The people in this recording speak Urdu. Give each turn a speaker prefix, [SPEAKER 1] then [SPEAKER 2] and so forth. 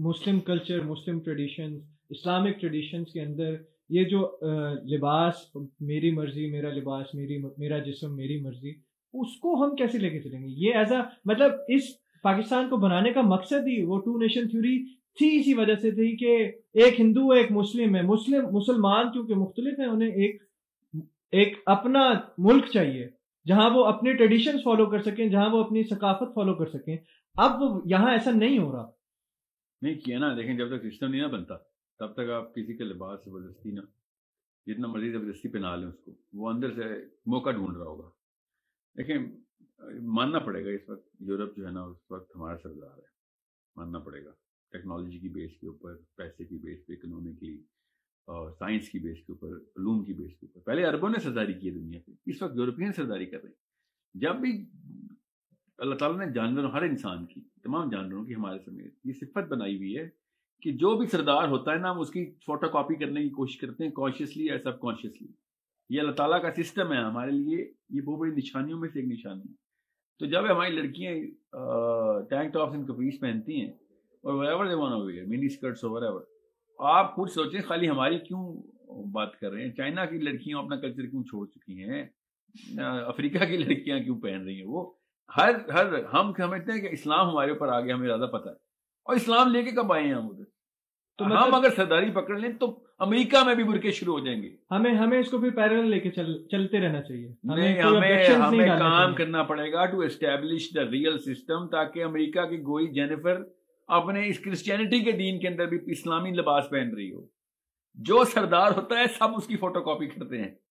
[SPEAKER 1] مسلم کلچر، مسلم ٹریڈیشنز، اسلامک ٹریڈیشنز کے اندر یہ جو لباس، میری مرضی، میرا لباس، میرا جسم، میری مرضی، اس کو ہم کیسے لے کے چلیں گے؟ یہ ایز اے مطلب اس پاکستان کو بنانے کا مقصد ہی وہ ٹو نیشن تھیوری تھی، اسی وجہ سے تھی کہ ایک ہندو ایک مسلم ہے، مسلمان کیونکہ مختلف ہیں، انہیں ایک اپنا ملک چاہیے جہاں وہ اپنے ٹریڈیشنز فالو کر سکیں، جہاں وہ اپنی ثقافت فالو کر سکیں. اب وہ یہاں ایسا نہیں ہو رہا.
[SPEAKER 2] نہیں کیا نا، دیکھیں جب تک سسٹم نہیں نہ بنتا تب تک آپ کسی کے لباس زبردستی نہ، جتنا مرضی زبردستی پہنا لیں اس کو، وہ اندر سے موقع ڈھونڈ رہا ہوگا. دیکھیں ماننا پڑے گا اس وقت یورپ جو ہے نا اس وقت ہمارا سردار ہے، ماننا پڑے گا. ٹیکنالوجی کی بیس کے اوپر، پیسے کی بیس پہ، اکنامکلی اور سائنس کی بیس کے اوپر، علوم کی بیس کے اوپر. پہلے عربوں نے سرداری کی ہے دنیا پہ، اس وقت یورپین سرداری کر رہے ہیں. جب بھی اللہ تعالیٰ نے جانوروں، ہر انسان کی، تمام جانوروں کی ہمارے سمیت یہ صفت بنائی ہوئی ہے کہ جو بھی سردار ہوتا ہے نا ہم اس کی فوٹو کاپی کرنے کی کوشش کرتے ہیں، کانشیسلی یا سب کانشیسلی. یہ اللہ تعالیٰ کا سسٹم ہے ہمارے لیے، یہ بہت بڑی نشانیوں میں سے ایک نشانی ہے. تو جب ہماری لڑکیاں ٹینک ٹاپس اینڈ کپریز پہنتی ہیں اور whatever they want to wear, money skirts اور whatever، آپ خود سوچیں خالی ہماری کیوں بات کر رہے ہیں؟ چائنا کی لڑکیاں اپنا کلچر کیوں چھوڑ چکی ہیں؟ افریقہ کی لڑکیاں کیوں پہن رہی ہیں؟ وہ ہم سمجھتے ہیں کہ اسلام ہمارے اوپر آ گیا، ہمیں زیادہ پتہ ہے. اور اسلام لے کے کب آئے ہیں ہم ادھر؟ تو ہم اگر سرداری پکڑ لیں تو امریکہ میں بھی برقعے شروع ہو جائیں گے.
[SPEAKER 1] ہمیں اس کو پھر پیرل لے کے چلتے رہنا چاہیے.
[SPEAKER 2] ہمیں کام کرنا پڑے گا to establish the real system, تاکہ امریکہ کی گوئی جینیفر اپنے اس کرسچینٹی کے دین کے اندر بھی اسلامی لباس پہن رہی ہو. جو سردار ہوتا ہے سب اس کی فوٹو کاپی کرتے ہیں.